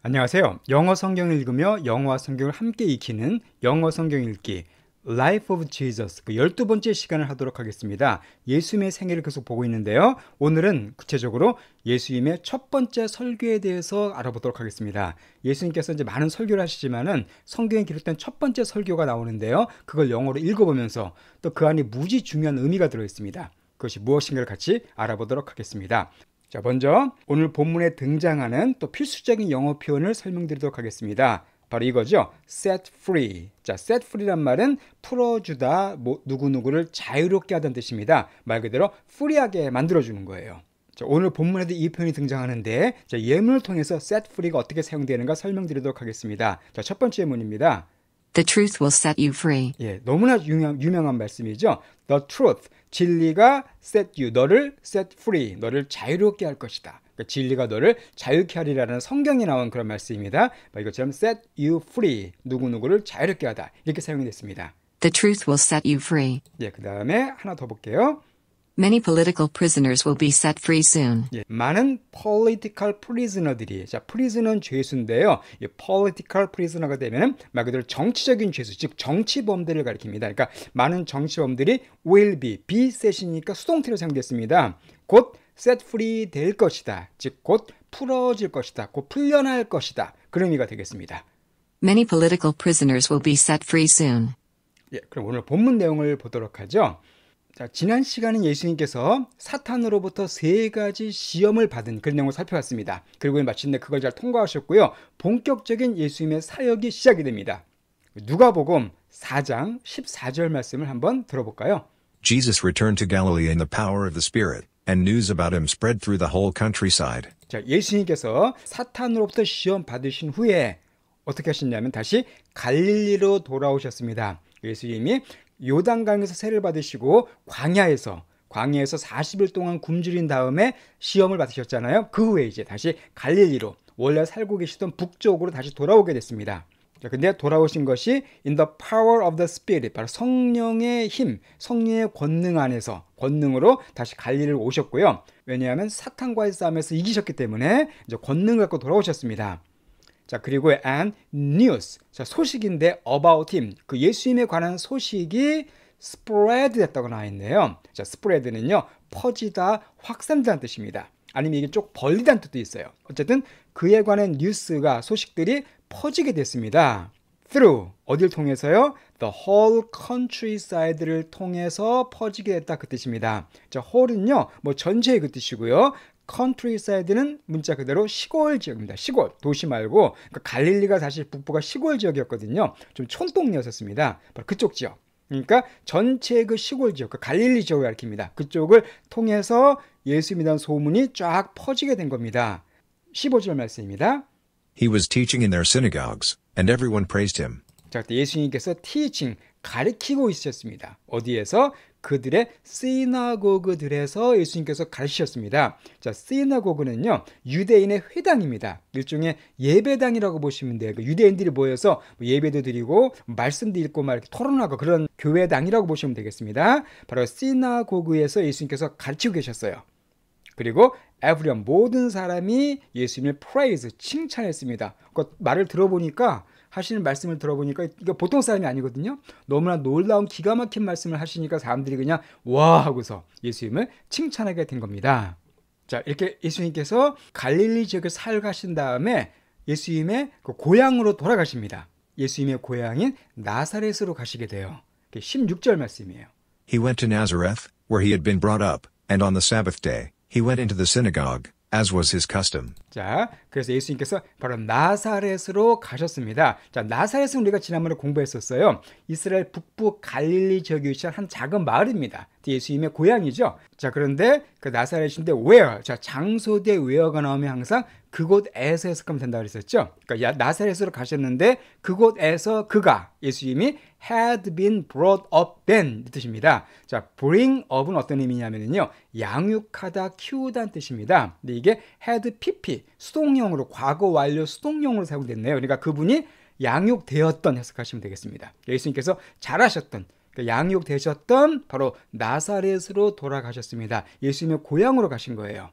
안녕하세요. 영어 성경을 읽으며 영어와 성경을 함께 익히는 영어 성경 읽기 Life of Jesus 그 12번째 시간을 하도록 하겠습니다. 예수님의 생애를 계속 보고 있는데요. 오늘은 구체적으로 예수님의 첫 번째 설교에 대해서 알아보도록 하겠습니다. 예수님께서 이제 많은 설교를 하시지만은 성경에 기록된 첫 번째 설교가 나오는데요. 그걸 영어로 읽어보면서 또 그 안에 무지 중요한 의미가 들어 있습니다. 그것이 무엇인가를 같이 알아보도록 하겠습니다. 자, 먼저 오늘 본문에 등장하는 또 필수적인 영어 표현을 설명드리도록 하겠습니다. 바로 이거죠. set free. 자, set free란 말은 풀어주다, 누구누구를 자유롭게 하다는 뜻입니다. 말 그대로 프리하게 만들어주는 거예요. 자, 오늘 본문에도 이 표현이 등장하는데 자, 예문을 통해서 set free가 어떻게 사용되는가 설명드리도록 하겠습니다. 자, 첫 번째 예문입니다. The truth will set you free. 예, 너무나 유명한 말씀이죠. The truth, 진리가 set you, 너를 set free, 너를 자유롭게 할 것이다. 그러니까 진리가 너를 자유케 하리라는 성경에 나온 그런 말씀입니다. 이것처럼 set you free, 누구누구를 자유롭게 하다. 이렇게 사용이 됐습니다. The truth will set you free. 예, 그 다음에 하나 더 볼게요. Many political prisoners will be set free soon. 예, 많은 political prisoner들이, 자, prisoner는 죄수인데요. 이 political prisoner가 되면 말 그대로 정치적인 죄수, 즉 정치범들을 가리킵니다. 그러니까 많은 정치범들이 will be set이니까 수동태로 사용됐습니다. 곧 set free 될 것이다. 즉 곧 풀어질 것이다. 곧 풀려날 것이다. 그런 의미가 되겠습니다. Many political prisoners will be set free soon. 예, 그럼 오늘 본문 내용을 보도록 하죠. 자, 지난 시간은 예수님께서 사탄으로부터 3가지 시험을 받은 그런 내용을 살펴봤습니다. 그리고 마침내 그걸 잘 통과하셨고요. 본격적인 예수님의 사역이 시작이 됩니다. 누가복음 4장 14절 말씀을 한번 들어볼까요? Jesus returned to Galilee in the power of the Spirit, and news about him spread through the whole countryside. 자, 예수님께서 사탄으로부터 시험 받으신 후에 어떻게 하셨냐면 다시 갈릴리로 돌아오셨습니다. 예수님이 요단강에서 세를 받으시고 광야에서 40일 동안 굶주린 다음에 시험을 받으셨잖아요. 그 후에 이제 다시 갈릴리로 원래 살고 계시던 북쪽으로 다시 돌아오게 됐습니다. 자, 근데 돌아오신 것이 in the power of the Spirit, 바로 성령의 힘, 성령의 권능 안에서 권능으로 다시 갈릴리를 오셨고요. 왜냐하면 사탄과의 싸움에서 이기셨기 때문에 이제 권능을 갖고 돌아오셨습니다. 자, 그리고 and news. 자, 소식인데 about him. 그 예수님에 관한 소식이 spread 됐다고 나와 있네요. 자, spread는요, 퍼지다, 확산되다는 뜻입니다. 아니면 이게 쭉 벌리다는 뜻도 있어요. 어쨌든 그에 관한 뉴스가, 소식들이 퍼지게 됐습니다. through, 어딜 통해서요? The whole countryside를 통해서 퍼지게 됐다, 그 뜻입니다. 자, whole은요, 뭐 전체의 그 뜻이고요. countryside는 문자 그대로 시골 지역입니다. 시골, 도시 말고. 그러니까 갈릴리가 사실 북부가 시골 지역이었거든요. 좀 촌동네였었습니다. 바로 그쪽 지역. 그러니까 전체 그 시골 지역, 그 갈릴리 지역을 가리킵니다. 그쪽을 통해서 예수님에 대한 소문이 쫙 퍼지게 된 겁니다. 15절 말씀입니다. He was teaching in their synagogues, and everyone praised him. 자, 그때 예수님께서 teaching, 가르치고 있으셨습니다. 어디에서? 그들의 시나고그들에서 예수님께서 가르치셨습니다. 자, 시나고그는요, 유대인의 회당입니다. 일종의 예배당이라고 보시면 돼요. 유대인들이 모여서 예배도 드리고 말씀도 읽고 막 이렇게 토론하고 그런 교회당이라고 보시면 되겠습니다. 바로 시나고그에서 예수님께서 가르치고 계셨어요. 그리고 everyone, 모든 사람이 예수님을 praise, 칭찬했습니다. 그 말을 들어보니까, 하시는 말씀을 들어보니까 이거 보통 사람이 아니거든요. 너무나 놀라운 기가 막힌 말씀을 하시니까 사람들이 그냥 와 하고서 예수님을 칭찬하게 된 겁니다. 자, 이렇게 예수님께서 갈릴리 지역에 살가신 다음에 예수님의 그 고향으로 돌아가십니다. 예수님의 고향인 나사렛으로 가시게 돼요. 16절 말씀이에요. He went to Nazareth, where he had been brought up, and on the Sabbath day, he went into the synagogue, as was his custom. 자, 그래서 예수님께서 바로 나사렛으로 가셨습니다. 자, 나사렛은 우리가 지난번에 공부했었어요. 이스라엘 북부 갈릴리 지역에 위치한 한 작은 마을입니다. 예수님의 고향이죠. 자, 그런데 그 나사렛인데 where, 자, 장소 대 where가 나오면 항상 그곳에서 해석하면 된다고 그랬었죠. 그러니까 나사렛으로 가셨는데 그곳에서 그가, 예수님이 had been brought up then 이 뜻입니다. 자, bring up은 어떤 의미냐면요, 양육하다, 키우다는 뜻입니다. 근데 이게 had pp, 수동형으로, 과거 완료 수동형으로 사용됐네요. 그러니까 그분이 양육되었던 해석하시면 되겠습니다. 예수님께서 잘하셨던, 양육되셨던 바로 나사렛으로 돌아가셨습니다. 예수님의 고향으로 가신 거예요.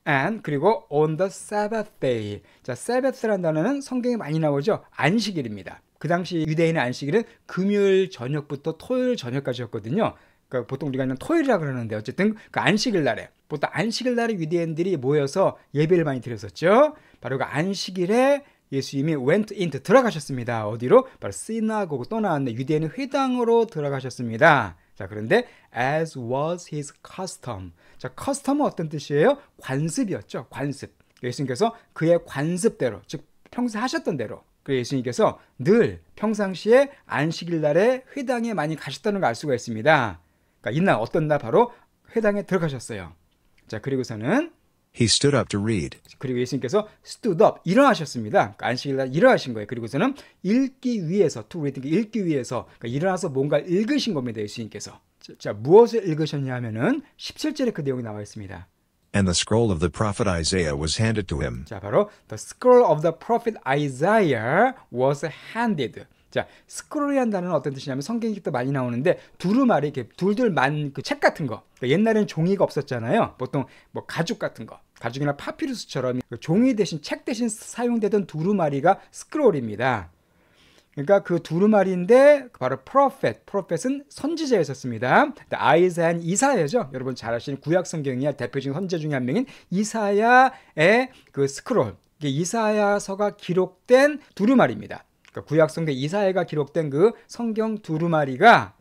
and 그리고 on the Sabbath day. 자, Sabbath라는 단어는 성경에 많이 나오죠. 안식일입니다. 그 당시 유대인의 안식일은 금요일 저녁부터 토요일 저녁까지였거든요. 그러니까 보통 우리가 그냥 토요일이라 그러는데 어쨌든 그 안식일 날에 보통 안식일 날에 유대인들이 모여서 예배를 많이 드렸었죠. 바로 그 안식일에 예수님이 went into 들어가셨습니다. 어디로? 바로 시나고그 또 나왔네. 유대인의 회당으로 들어가셨습니다. 자, 그런데 as was his custom. 자, custom은 어떤 뜻이에요? 관습이었죠. 관습. 예수님께서 그의 관습대로, 즉 평소 하셨던 대로. 그 예수님께서 늘 평상시에 안식일 날에 회당에 많이 가셨다는 걸 알 수가 있습니다. 그러니까 이날 어떤 날 바로 회당에 들어가셨어요. 자, 그리고서는 He stood up to read. 그리고 예수님께서 stood up, 일어나셨습니다. 그러니까 안식일 날 일어나신 거예요. 그리고서는 읽기 위해서, to read, 읽기 위해서, 그러니까 일어나서 뭔가 읽으신 겁니다. 예수님께서. 자, 무엇을 읽으셨냐 하면은 17절에 그 내용이 나와 있습니다. And the scroll of the prophet Isaiah was handed to him. 자, 바로 the scroll of the prophet Isaiah was handed. 자, 스크롤이라는 단어는 어떤 뜻이냐면 성경에 또 많이 나오는데 두루마리 이렇게 둘둘만 그 책 같은 거. 그러니까 옛날에는 종이가 없었잖아요. 보통 뭐 가죽 같은 거, 가죽이나 파피루스처럼 종이 대신 책 대신 사용되던 두루마리가 스크롤입니다. 그러니까 그 두루마리인데 바로 프로펫은 선지자였었습니다. 아이사야는 이사야죠. 여러분 잘 아시는 구약 성경이야 대표적인 선지자 중에 한 명인 이사야의 그 스크롤, 이사야서가 기록된 두루마리입니다. 그러니까 구약 성경 이사야가 기록된 그 성경 두루마리가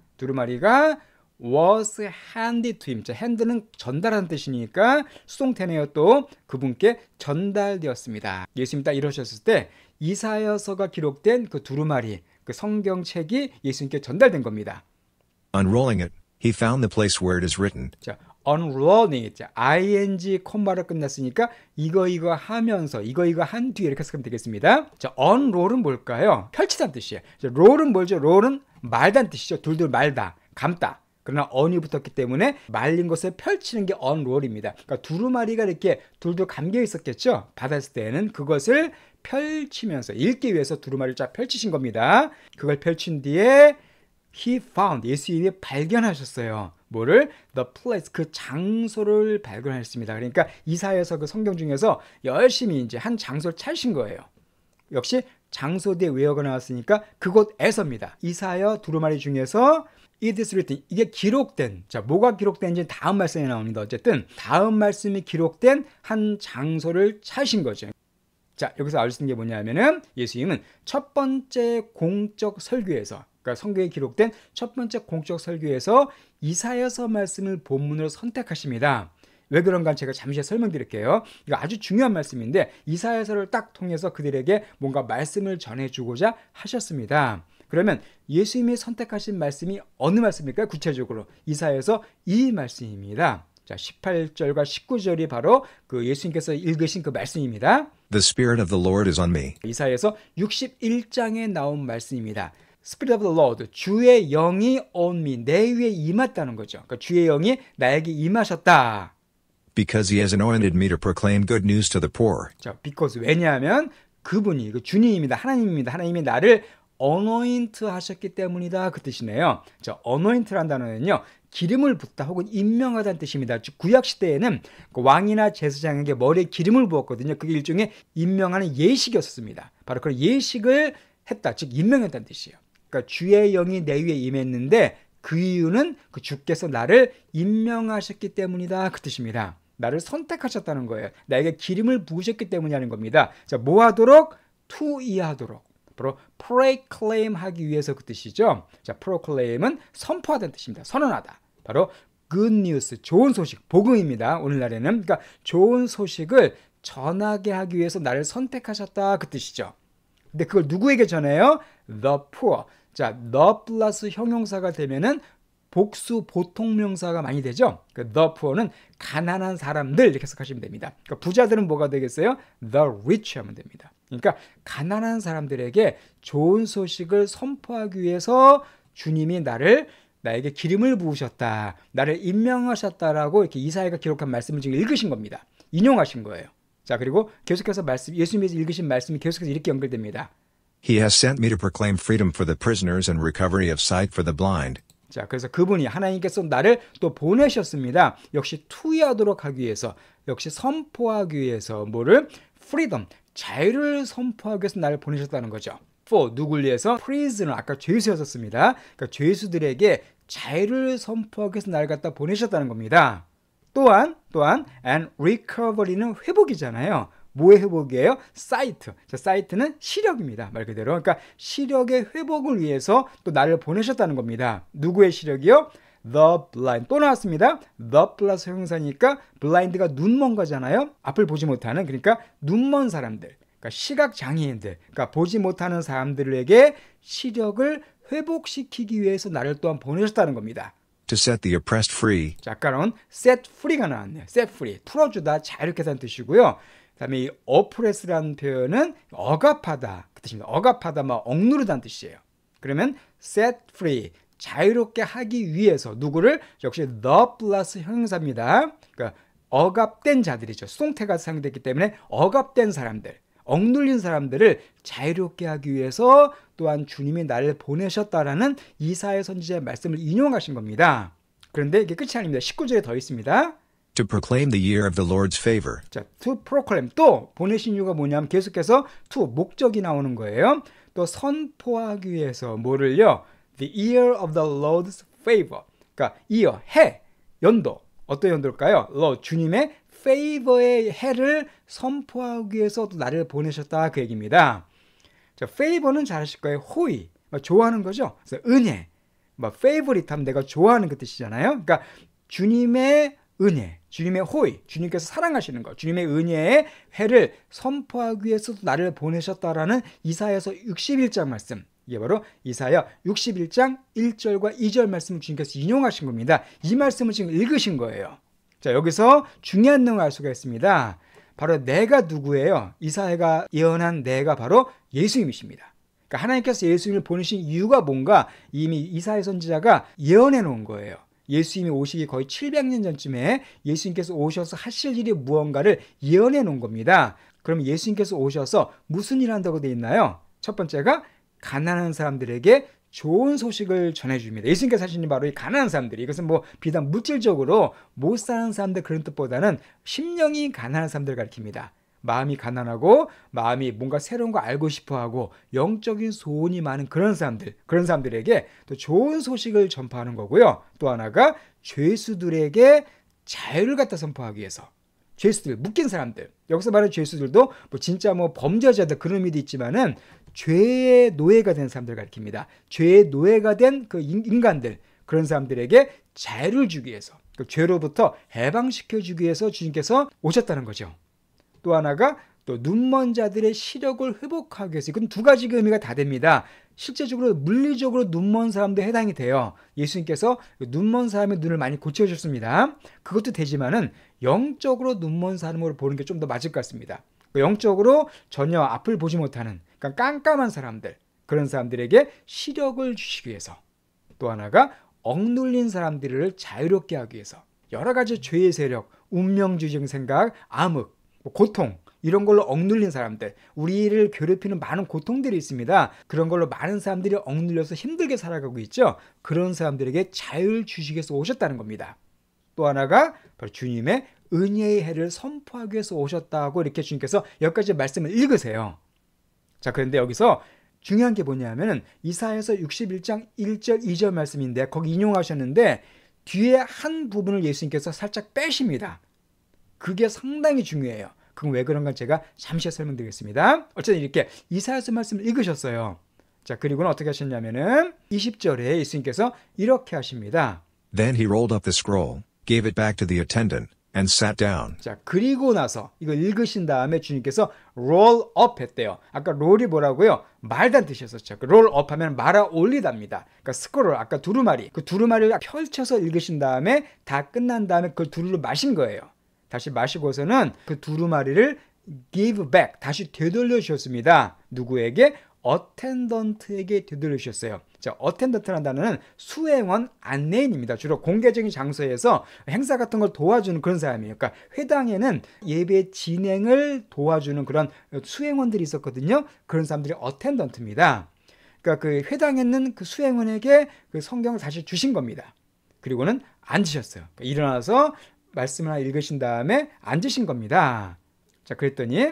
was handed to him. hand는 전달하는 뜻이니까 수동태네요. 또 그분께 전달되었습니다. 예수님 딱 이러셨을 때 이사야서가 기록된 그 두루마리, 그 성경책이 예수님께 전달된 겁니다. Unrolling it, he found the place where it is written. 자, unrolling it. ing 콤마로 끝났으니까 이거 하면서 이거 한 뒤에 이렇게 해석하면 되겠습니다. 자, unroll은 뭘까요? 펼치다는 뜻이에요. 자, roll은 뭐죠? roll은 말다는 뜻이죠. 둘둘 말다, 감다. 그러나 on이 붙었기 때문에 말린 것을 펼치는 게 unroll입니다. 그러니까 두루마리가 이렇게 둘둘 감겨 있었겠죠. 받았을 때는 그것을 펼치면서 읽기 위해서 두루마리를 쫙 펼치신 겁니다. 그걸 펼친 뒤에 he found, 예수님이 발견하셨어요. 뭐를? the place, 그 장소를 발견하셨습니다. 그러니까 이사야서 그 성경 중에서 열심히 이제 한 장소를 찾으신 거예요. 역시 장소 뒤에 외어가 나왔으니까 그곳에서입니다. 이사야 두루마리 중에서 it is written, 이게 기록된, 자, 뭐가 기록된지 다음 말씀에 나옵니다. 어쨌든 다음 말씀이 기록된 한 장소를 찾으신 거죠. 자, 여기서 알 수 있는 게 뭐냐면은 예수님은 첫 번째 공적 설교에서, 그러니까 성경에 기록된 첫 번째 공적 설교에서 이사야서 말씀을 본문으로 선택하십니다. 왜 그런가 제가 잠시 설명드릴게요. 이거 아주 중요한 말씀인데 이사야서를 딱 통해서 그들에게 뭔가 말씀을 전해주고자 하셨습니다. 그러면 예수님이 선택하신 말씀이 어느 말씀일까요? 구체적으로 이사야서 이 말씀입니다. 자, 18절과 19절이 바로 그 예수님께서 읽으신 그 말씀입니다. The Spirit of the Lord is on me. 이사야서 61장에 나온 말씀입니다. Spirit of the Lord, 주의 영이 on me, 내 위에 임했다는 거죠. 그러니까 주의 영이 나에게 임하셨다. Because he has anointed me to proclaim good news to the poor. 자, because 왜냐하면 그분이 그 주님입니다. 하나님입니다. 하나님이 나를 anoint 하셨기 때문이다. 그 뜻이네요. 자, anoint라는 단어는요, 기름을 붓다 혹은 임명하다는 뜻입니다. 즉 구약 시대에는 그 왕이나 제사장에게 머리에 기름을 부었거든요. 그게 일종의 임명하는 예식이었습니다. 바로 그런 예식을 했다, 즉 임명했다는 뜻이에요. 그러니까 주의 영이 내 위에 임했는데 그 이유는 그 주께서 나를 임명하셨기 때문이다. 그 뜻입니다. 나를 선택하셨다는 거예요. 나에게 기름을 부으셨기 때문이라는 겁니다. 자, 뭐 하도록? 투이하도록. 바로 proclaim 하기 위해서 그 뜻이죠. 자, proclaim은 선포하다는 뜻입니다. 선언하다. 바로 good news, 좋은 소식, 복음입니다. 오늘날에는. 그러니까 좋은 소식을 전하게 하기 위해서 나를 선택하셨다. 그 뜻이죠. 근데 그걸 누구에게 전해요? The poor. 자, the 플러스 형용사가 되면은 복수 보통명사가 많이 되죠. 그러니까 the poor는 가난한 사람들 이렇게 해석하시면 됩니다. 그러니까 부자들은 뭐가 되겠어요? The rich 하면 됩니다. 그러니까 가난한 사람들에게 좋은 소식을 선포하기 위해서 주님이 나에게 기름을 부으셨다, 나를 임명하셨다라고 이렇게 이사야가 기록한 말씀을 지금 읽으신 겁니다. 인용하신 거예요. 자, 그리고 계속해서 예수님께서 읽으신 말씀이 계속해서 이렇게 연결됩니다. He has sent me to proclaim freedom for the prisoners and recovery of sight for the blind. 자, 그래서 그분이 하나님께서 나를 또 보내셨습니다. 역시 투이하도록 하기 위해서 역시 선포하기 위해서 뭐를? freedom, 자유를 선포하기 위해서 나를 보내셨다는 거죠. for, 누굴 위해서? prisoner, 아까 죄수였었습니다. 그러니까 죄수들에게 자유를 선포하기 위해서 나를 갖다 보내셨다는 겁니다. 또한 and recovery는 회복이잖아요. 뭐의 회복이에요? sight. 자, sight는 시력입니다. 말 그대로. 그러니까 시력의 회복을 위해서 또 나를 보내셨다는 겁니다. 누구의 시력이요? The blind. 또 나왔습니다. The 플러스 형용사니까 blind가 눈먼 거잖아요. 앞을 보지 못하는, 그러니까 눈먼 사람들, 그러니까 시각 장애인들, 그러니까 보지 못하는 사람들에게 시력을 회복시키기 위해서 나를 또한 보내셨다는 겁니다. To set the oppressed free. 자, 아까는 set free가 나왔네요. set free, 풀어주다, 자유롭게 하다는 뜻이고요. 그다음에 이 oppress라는 표현은 억압하다 그 뜻입니다. 억압하다, 막 억누르다는 뜻이에요. 그러면 set free, 자유롭게 하기 위해서 누구를? 역시 the 플러스 형용사입니다. 그러니까 억압된 자들이죠. 수동태가 사용됐기 때문에 억압된 사람들, 억눌린 사람들을 자유롭게 하기 위해서 또한 주님이 나를 보내셨다라는 이사야 선지자의 말씀을 인용하신 겁니다. 그런데 이게 끝이 아닙니다. 19절에 더 있습니다. To proclaim the year of the Lord's favor. 자, to proclaim, 또 보내신 이유가 뭐냐면 계속해서 to, 목적이 나오는 거예요. 또 선포하기 위해서 뭐를요? The year of the Lord's favor. 그러니까 year, 해, 연도. 어떤 연도일까요? Lord, 주님의 favor의 해를 선포하기 위해서 또 나를 보내셨다, 그 얘기입니다. 자, favor는 잘 아실 거예요. 호의, 좋아하는 거죠. 그래서 은혜, favorite 하면 내가 좋아하는 그 뜻이잖아요. 그러니까 주님의 은혜, 주님의 호의, 주님께서 사랑하시는 것, 주님의 은혜의 해를 선포하기 위해서 나를 보내셨다라는 이사야서 61장 말씀, 이게 바로 이사야 61장 1절과 2절 말씀을 주님께서 인용하신 겁니다. 이 말씀을 지금 읽으신 거예요. 자, 여기서 중요한 내용을 알 수가 있습니다. 바로 내가 누구예요? 이사야가 예언한 내가 바로 예수님이십니다. 그러니까 하나님께서 예수님을 보내신 이유가 뭔가 이미 이사야 선지자가 예언해 놓은 거예요. 예수님이 오시기 거의 700년 전쯤에 예수님께서 오셔서 하실 일이 무언가를 예언해 놓은 겁니다. 그럼 예수님께서 오셔서 무슨 일 한다고 되어 있나요? 첫 번째가 가난한 사람들에게 좋은 소식을 전해줍니다. 예수님께서 하시는 바로 이 가난한 사람들이, 이것은 비단 물질적으로 못 사는 사람들 그런 뜻보다는 심령이 가난한 사람들을 가리킵니다. 마음이 가난하고 마음이 뭔가 새로운 거 알고 싶어하고 영적인 소원이 많은 그런 사람들에게 또 좋은 소식을 전파하는 거고요. 또 하나가 죄수들에게 자유를 갖다 선포하기 위해서, 죄수들, 묶인 사람들, 여기서 말하는 죄수들도 진짜 범죄자들 그런 의미도 있지만은 죄의 노예가 된 사람들을 가리킵니다. 죄의 노예가 된 그 인간들, 그런 사람들에게 자유를 주기 위해서, 그 죄로부터 해방시켜 주기 위해서 주님께서 오셨다는 거죠. 또 하나가 또 눈먼 자들의 시력을 회복하기 위해서, 이건 두 가지 의미가 다 됩니다. 실제적으로 물리적으로 눈먼 사람도 해당이 돼요. 예수님께서 눈먼 사람의 눈을 많이 고쳐주셨습니다. 그것도 되지만은 영적으로 눈먼 사람으로 보는 게 좀 더 맞을 것 같습니다. 영적으로 전혀 앞을 보지 못하는, 그러니까 깜깜한 사람들, 그런 사람들에게 시력을 주시기 위해서, 또 하나가 억눌린 사람들을 자유롭게 하기 위해서, 여러 가지 죄의 세력, 운명주의적인 생각, 암흑, 고통, 이런 걸로 억눌린 사람들, 우리를 괴롭히는 많은 고통들이 있습니다. 그런 걸로 많은 사람들이 억눌려서 힘들게 살아가고 있죠. 그런 사람들에게 자유를 주시기 위해서 오셨다는 겁니다. 또 하나가 바로 주님의 은혜의 해를 선포하기 위해서 오셨다고 이렇게 주님께서 여기까지 말씀을 읽으세요. 자, 그런데 여기서 중요한 게 뭐냐면은 이사야서 61장 1절 2절 말씀인데 거기 인용하셨는데 뒤에 한 부분을 예수님께서 살짝 빼십니다. 그게 상당히 중요해요. 그건 왜 그런가 제가 잠시 설명드리겠습니다. 어쨌든 이렇게 이사야서 말씀을 읽으셨어요. 자, 그리고는 어떻게 하셨냐면은 20절에 예수님께서 이렇게 하십니다. Then he rolled up the scroll, gave it back to the attendant, and sat down. 자, 그리고 나서 이걸 읽으신 다음에 주님께서 roll up 했대요. 아까 roll이 뭐라고요? 말단 뜻이었었죠. roll up 하면 말아 올리답니다. 그러니까 스크롤, 아까 두루마리, 그 두루마리를 펼쳐서 읽으신 다음에 다 끝난 다음에 그걸 두루를 마신 거예요. 다시 마시고서는 그 두루마리를 give back, 다시 되돌려 주셨습니다. 누구에게? 어텐던트에게 되돌려 주셨어요. 자, 어텐던트라는 단어는 수행원, 안내인입니다. 주로 공개적인 장소에서 행사 같은 걸 도와주는 그런 사람이에요. 그러니까 회당에는 예배 진행을 도와주는 그런 수행원들이 있었거든요. 그런 사람들이 어텐던트입니다. 그러니까 그 회당에 있는 그 수행원에게 그 성경을 다시 주신 겁니다. 그리고는 앉으셨어요. 그러니까 일어나서 말씀을 하나 읽으신 다음에 앉으신 겁니다. 자, 그랬더니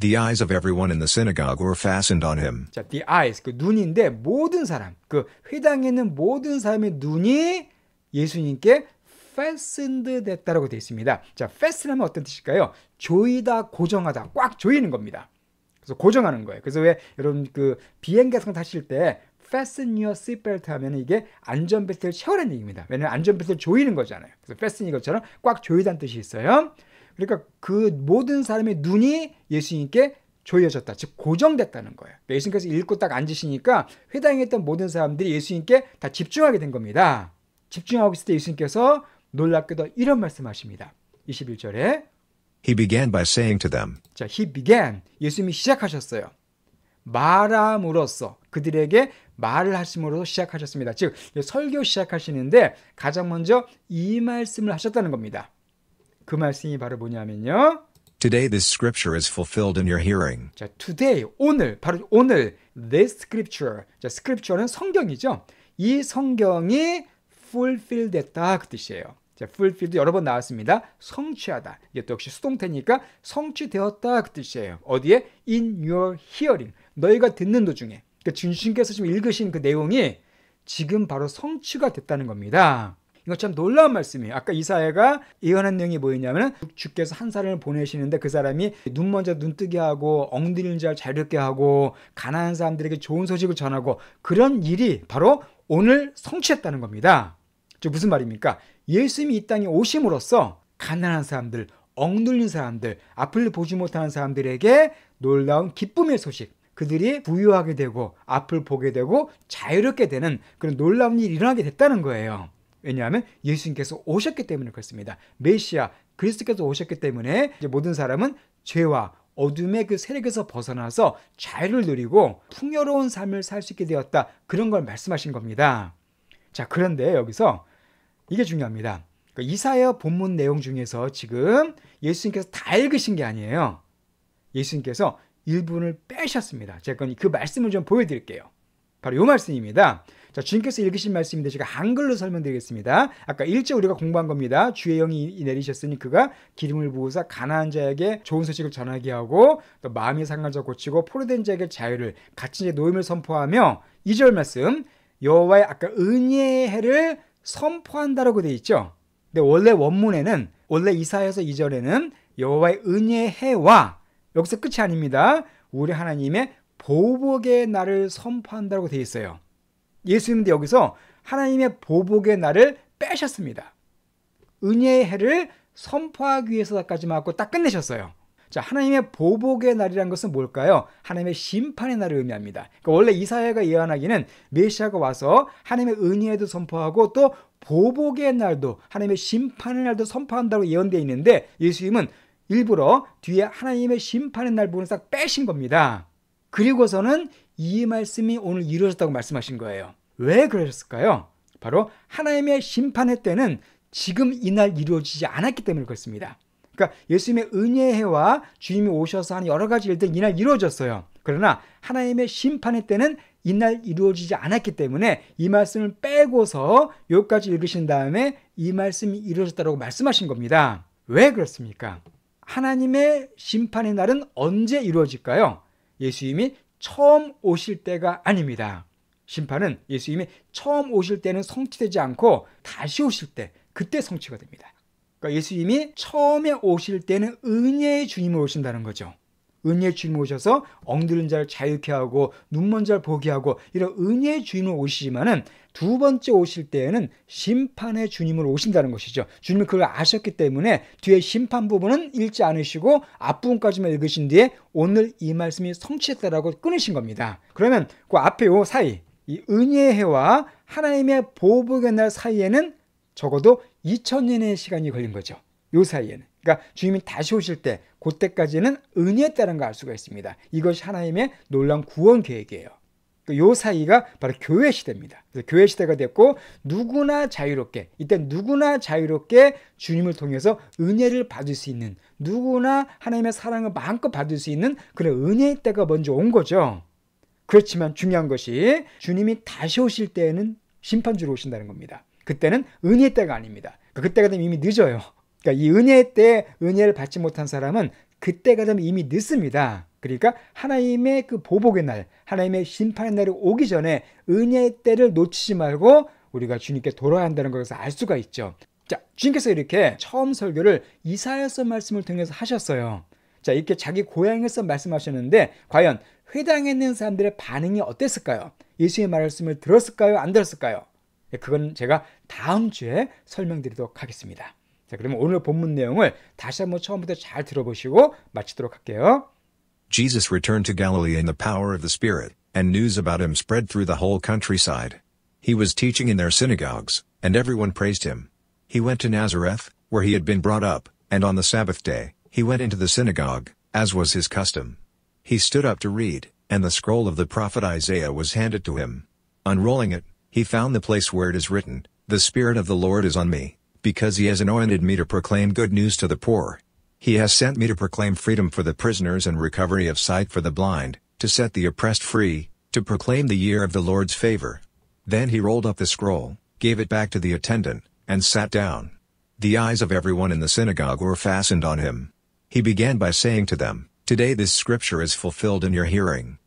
The eyes of everyone in the synagogue were fastened on him. 자, the eyes, 그 눈인데 모든 사람, 그 회당에 있는 모든 사람의 눈이 예수님께 fastened 됐다라고 되어 있습니다. 자, fasten 하면 어떤 뜻일까요? 조이다, 고정하다, 꽉 조이는 겁니다. 그래서 고정하는 거예요. 그래서 왜 여러분 그 비행기 같은 거 타실 때 fasten your seatbelt 하면 이게 안전벨트를 채우라는 얘기입니다. 왜냐하면 안전벨트를 조이는 거잖아요. 그래서 fasten 이것처럼 꽉 조이다는 뜻이 있어요. 그러니까 그 모든 사람의 눈이 예수님께 조여졌다. 즉 고정됐다는 거예요. 예수님께서 읽고 딱 앉으시니까 회당에 있던 모든 사람들이 예수님께 다 집중하게 된 겁니다. 집중하고 있을 때 예수님께서 놀랍게도 이런 말씀하십니다. 21절에 He began by saying to them, 자, he began. 예수님이 시작하셨어요. 말함으로써 그들에게 말을 하심으로 시작하셨습니다. 즉 설교 시작하시는데 가장 먼저 이 말씀을 하셨다는 겁니다. 그 말씀이 바로 뭐냐면요. Today this scripture is fulfilled in your hearing. 자, today, 오늘, 바로 오늘, this scripture. 자, scripture는 성경이죠. 이 성경이 fulfill 됐다 그 뜻이에요. 자, fulfill도 여러 번 나왔습니다. 성취하다. 이게 또 역시 수동태니까 성취되었다 그 뜻이에요. 어디에? In your hearing. 너희가 듣는 도중에. 그러니까 주님께서 지금 읽으신 그 내용이 지금 바로 성취가 됐다는 겁니다. 이거 참 놀라운 말씀이에요. 아까 이사야가 예언한 내용이 뭐였냐면 주께서 한 사람을 보내시는데 그 사람이 눈 먼저 눈뜨게 하고 엉들리는 자를 자유롭게 하고 가난한 사람들에게 좋은 소식을 전하고 그런 일이 바로 오늘 성취했다는 겁니다. 즉 무슨 말입니까? 예수님이 이 땅에 오심으로써 가난한 사람들, 엉들린 사람들, 앞을 보지 못하는 사람들에게 놀라운 기쁨의 소식, 그들이 부유하게 되고 앞을 보게 되고 자유롭게 되는 그런 놀라운 일이 일어나게 됐다는 거예요. 왜냐하면 예수님께서 오셨기 때문에 그렇습니다. 메시아 그리스도께서 오셨기 때문에 이제 모든 사람은 죄와 어둠의 그 세력에서 벗어나서 자유를 누리고 풍요로운 삶을 살 수 있게 되었다. 그런 걸 말씀하신 겁니다. 자, 그런데 여기서 이게 중요합니다. 그러니까 이사야 본문 내용 중에서 지금 예수님께서 다 읽으신 게 아니에요. 예수님께서 일부분을 빼셨습니다. 제가 그 말씀을 좀 보여드릴게요. 바로 이 말씀입니다. 자, 주님께서 읽으신 말씀인데 제가 한글로 설명드리겠습니다. 아까 1절 우리가 공부한 겁니다. 주의 영이 내리셨으니 그가 기름을 부으사 가난한 자에게 좋은 소식을 전하게 하고 또 마음이 상한 자 고치고 포로된 자에게 자유를 갇힌 자에게 노임을 선포하며 2절 말씀 여호와의 아까 은혜의 해를 선포한다라고 되어 있죠. 근데 원래 원문에는 원래 이사야서 2절에는 여호와의 은혜의 해와 여기서 끝이 아닙니다. 우리 하나님의 보복의 날을 선포한다고 되어 있어요. 예수님도 여기서 하나님의 보복의 날을 빼셨습니다. 은혜의 해를 선포하기 위해서까지만 하고 딱 끝내셨어요. 자, 하나님의 보복의 날이란 것은 뭘까요? 하나님의 심판의 날을 의미합니다. 그러니까 원래 이사야가 예언하기는 메시아가 와서 하나님의 은혜도 선포하고 또 보복의 날도 하나님의 심판의 날도 선포한다고 예언되어 있는데 예수님은 일부러 뒤에 하나님의 심판의 날 부분을 싹 빼신 겁니다. 그리고서는 이 말씀이 오늘 이루어졌다고 말씀하신 거예요. 왜 그러셨을까요? 바로 하나님의 심판의 때는 지금 이 날 이루어지지 않았기 때문에 그렇습니다. 그러니까 예수님의 은혜의 해와 주님이 오셔서 하는 여러 가지 일들은 이날 이루어졌어요. 그러나 하나님의 심판의 때는 이날 이루어지지 않았기 때문에 이 말씀을 빼고서 여기까지 읽으신 다음에 이 말씀이 이루어졌다고 말씀하신 겁니다. 왜 그렇습니까? 하나님의 심판의 날은 언제 이루어질까요? 예수님이 처음 오실 때가 아닙니다. 심판은 예수님이 처음 오실 때는 성취되지 않고 다시 오실 때 그때 성취가 됩니다. 그러니까 예수님이 처음에 오실 때는 은혜의 주님으로 오신다는 거죠. 은혜의 주님 오셔서 엉들린 자를 자유케 하고 눈먼 자를 보게 하고 이런 은혜의 주님으로 오시지만은 두 번째 오실 때에는 심판의 주님으로 오신다는 것이죠. 주님은 그걸 아셨기 때문에 뒤에 심판 부분은 읽지 않으시고 앞부분까지만 읽으신 뒤에 오늘 이 말씀이 성취했다라고 끊으신 겁니다. 그러면 그 앞에 요 사이 이 은혜의 해와 하나님의 보복의 날 사이에는 적어도 2000년의 시간이 걸린 거죠. 요 사이에는. 그러니까 주님이 다시 오실 때 그때까지는 은혜에 따른 걸 알 수가 있습니다. 이것이 하나님의 놀라운 구원 계획이에요. 요 사이가 바로 교회 시대입니다. 그래서 교회 시대가 됐고 누구나 자유롭게 이때 누구나 자유롭게 주님을 통해서 은혜를 받을 수 있는 누구나 하나님의 사랑을 마음껏 받을 수 있는 그런 은혜의 때가 먼저 온 거죠. 그렇지만 중요한 것이 주님이 다시 오실 때에는 심판주로 오신다는 겁니다. 그때는 은혜의 때가 아닙니다. 그때가 되면 이미 늦어요. 그러니까 이 은혜의 때에 은혜를 받지 못한 사람은 그때가 되면 이미 늦습니다. 그러니까 하나님의 그 보복의 날, 하나님의 심판의 날이 오기 전에 은혜의 때를 놓치지 말고 우리가 주님께 돌아야 한다는 것을 알 수가 있죠. 자, 주님께서 이렇게 처음 설교를 이사야서 말씀을 통해서 하셨어요. 자, 이렇게 자기 고향에서 말씀하셨는데 과연 회당에 있는 사람들의 반응이 어땠을까요? 예수의 말씀을 들었을까요? 안 들었을까요? 그건 제가 다음 주에 설명드리도록 하겠습니다. 자, 그러면 오늘 본문 내용을 다시 한번 처음부터 잘 들어보시고 마치도록 할게요. Jesus returned to Galilee in the power of the Spirit, and news about him spread through the whole countryside. He was teaching in their synagogues, and everyone praised him. He went to Nazareth, where he had been brought up, and on the Sabbath day, he went into the synagogue, as was his custom. He stood up to read, and the scroll of the prophet Isaiah was handed to him. Unrolling it, he found the place where it is written, "The Spirit of the Lord is on me, because he has anointed me to proclaim good news to the poor. He has sent me to proclaim freedom for the prisoners and recovery of sight for the blind, to set the oppressed free, to proclaim the year of the Lord's favor." Then he rolled up the scroll, gave it back to the attendant, and sat down. The eyes of everyone in the synagogue were fastened on him. He began by saying to them, "Today this scripture is fulfilled in your hearing."